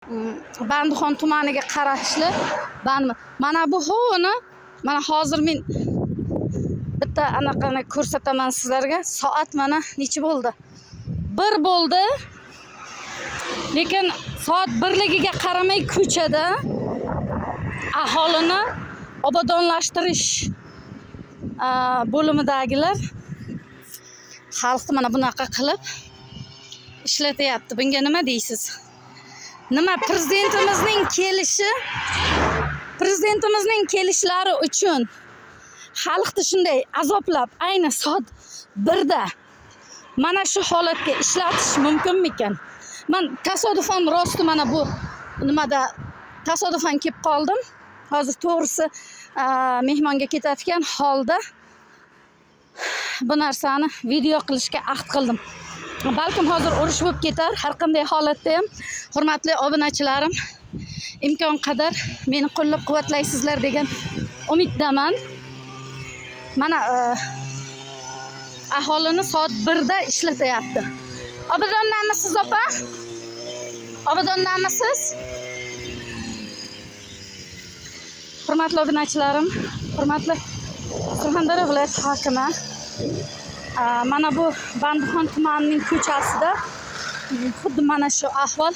Bandixon tumaniga qarashli mana bu hovuni mana hozir men bitta anaqani ko'rsataman sizlarga. Soat mana necha bo'ldi? 1 bo'ldi. Lekin soat 1ligiga qaramay ko'chada aholini obodonlashtirish bo'limidagilar xalqni mana bunaqa qilib ishlatyapti. Bunga nima deysiz? Nima prezidentimizning kelishlari uchun xalqni shunday azoblab ayni soat 1da mana shu holatga ishlatish mumkinmikan? Men tasodifan rosti mana bu nimada tasodifan kelib qoldim. Hozir to'g'risi mehmonga ketayotgan holda bu narsani video qilishga ahd qildim. Balkim hozir urush bo'lib ketar. Har qanday holatda ham hurmatli obunachilarim, imkon qadar meni qo'llab-quvvatlaysizlar degan umiddaman. Mana aholini soat 1da ishlatyapti. Obodondamisiz opa? Obodondamisiz? Hurmatli obunachilarim, hurmatli Surxondaryo viloyati hokimi, mana bu Bandixon tumanining ko'chasida xuddi mana shu ahvol.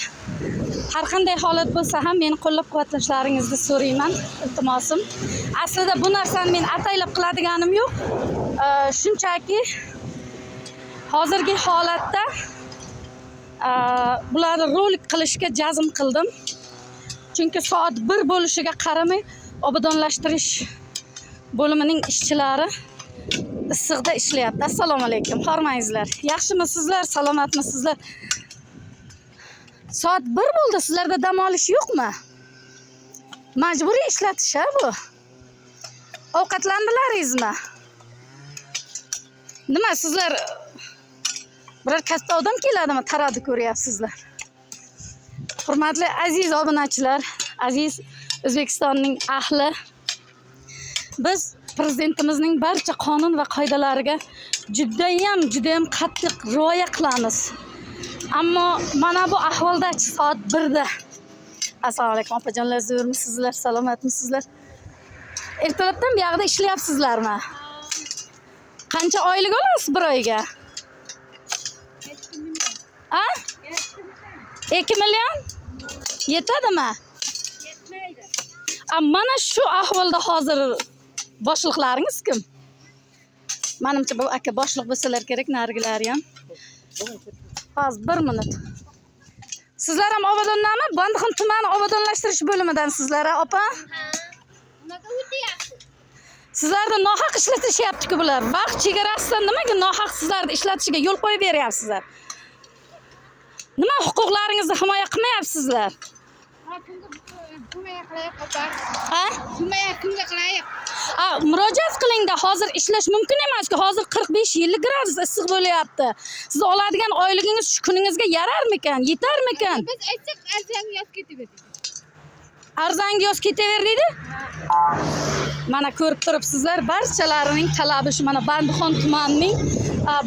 Har qanday holat bo'lsa ham meni qo'llab-quvvatlashlaringizni so'rayman, iltimosim. Aslida bu narsani men ataylab qiladiganim yo'q. Shunchaki hozirgi holatda bularni rolik qilishga jazm qildim. Chunki soat 1 bo'lishiga qaramay obodonlashtirish bo'limining ishchilari issiqda ishlayapti. Assalomu alaykum, hormangizlar. Yaxshimisizlar, salomatmisizlar? Soat 1 bo'ldi. Sizlarda dam olish yo'qmi? Majburiy ishlatish bu. Ovqatlandilaringizmi? Nima sizlar biror katta odam keladimi? Taradi ko'ryapsizlar. Hurmatli aziz obunachilar, aziz O'zbekistonning ahli, biz prezidentimizning barcha qonun va qoidalariga judayam qattiq rioya qilamiz. Ammo mana bu ahvolda soat 1da. Assalomu alaykum opajonlar, zo'rmisizlar, salomatmisizlar? Ertalabdan buyog'ida ishlayapsizlarmi? Qancha oylik olasiz bir oyga? 2 million? Yetadimi? Yetmaydi. Mana shu ahvolda hozir boshliqlaringiz kim? Menimcha bu aka boshliq bo'lsalar kerak, nargilari ham. Hozir 1 minut. Sizlar ham obodonnami? Bandixon tumani obodonlashtirish bo'limidan sizlar, opa? Ha. Nimaga o'tyapsiz? Sizlarni nohaq ishlatishyapti-ku bular. Vaqt chegarasidan nimaga nohaq sizlarni ishlatishiga yo'l qo'yib beryapsizlar? Nima huquqlaringizni himoya qilmayapsizlar? Himoya qilaylik, opa. Ha? Himoya kimga qilaylik? Murojaat qilingda, hozir ishlash mumkin emas-ku. Hozir 45-50 gradus issiq bo'layapti. Siz oladigan oyligingiz shu kuningizga yararmikan, yetarmikan? Biz aytsak arzangi yoz ketaverdik. Arzangi yoz ketaverdik? Mana ko'rib turibsizlar, barchalarining talabi shu. Mana Bandixon tumanining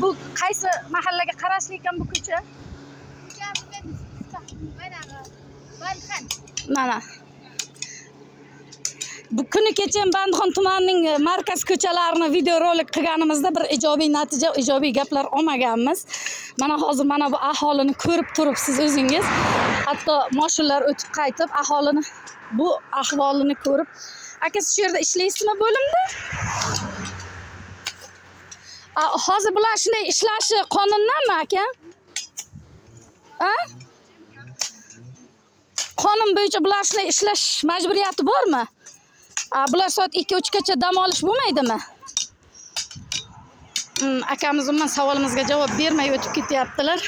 bu qaysi mahallaga qarashli ekan bu ko'cha? Mana bu kuni kecha Bandixon tumanining markaz ko'chalarini video rolik qilganimizda bir ijobiy natija, ijobiy gaplar olmaganmiz. Mana hozir mana bu aholini ko'rib turibsiz o'zingiz. Hatto mashinalar o'tib qaytib aholini bu ahvolini ko'rib, aka siz shu yerda ishlaysizmi bo'limda? Hozir bular shunday ishlashi qonundanmi aka? Qonun bo'yicha bular shunday ishlash majburiyati bormi? Bular soat 2-3 gacha dam olish bo'lmaydimi? Akamiz umuman savolimizga javob bermay o'tib ketyaptilar.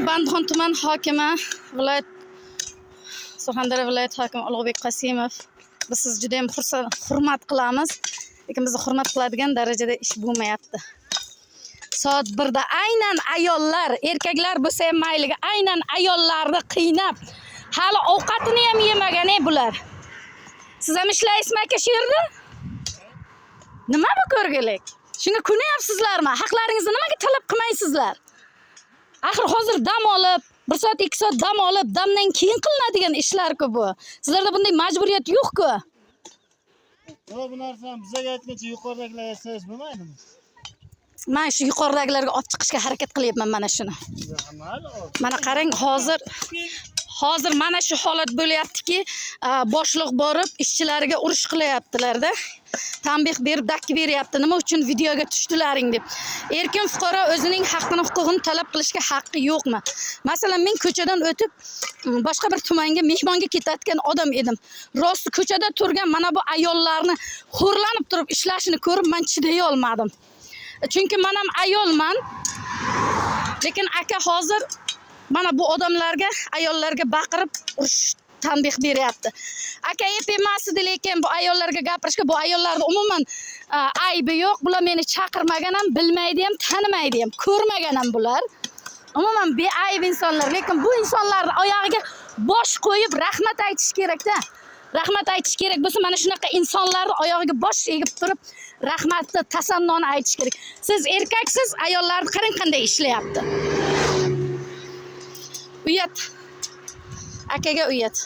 Bandixon tuman hokimi, viloyat Surxondaryo viloyat hokimi Ulug'bek Qosimov, biz sizni juda ham hurmat qilamiz. Lekin bizni hurmat qiladigan darajada ish bo'lmayapti. Soat 1da aynan ayollar, erkaklar bo'lsa ham mayliga, aynan ayollarni qiynab, hali ovqatini ham yemagan bular. Siz ham ishlaysizmi aka shu yerda? Nima bu ko'rgilik? Shunga ko'nyapsizlarmi? Haqlaringizni nimaga talab qilmaysizlar? Axir hozir dam olib, 1 soat 2 soat dam olib, damdan keyin qilinadigan ishlar-ku bu. Sizlarda bunday majburiyat yo'q-ku. Bu narsani bizga aytgancha yuqoridagilar aytsangiz bo'lmaydimi? Men shu yuqoridagilarga olib chiqishga harakat qilyapman mana shuni. Mana qarang, hozir mana shu holat bo'layaptiki, boshliq borib ishchilariga urush qilyaptilar-da. Tanbeh berib, dakki beryapti. Nima uchun videoga tushdilaring deb. Erkin fuqaro o'zining haqqini, huquqini talab qilishga haqqi yo'qmi? Masalan, men ko'chadan o'tib boshqa bir tumanga mehmonga ketayotgan odam edim. Rost ko'chada turgan mana bu ayollarni xo'rlanib turib ishlashini ko'rib men chiday olmadim. Chunki men ham ayolman. Lekin aka hozir mana bu odamlarga, ayollarga baqirib urush tanbeh beryapti. Aka ep emasdi, lekin bu ayollarga gapirishga, bu ayollarda umuman aybi yo'q. Bular meni chaqirmagan ham, bilmaydi ham, tanimaydi ham, ko'rmagan ham bular. Umuman beayb insonlar, lekin bu insonlarning oyog'iga bosh qo'yib rahmat aytish kerak-da. Rahmat aytish kerak bo'lsa, mana shunaqa insonlarning oyog'iga bosh egib turib, rahmatni, tasannoni aytish kerak. Siz erkaksiz, ayollarni qarang qanday ishlayapti. Uyat. Akaga uyat.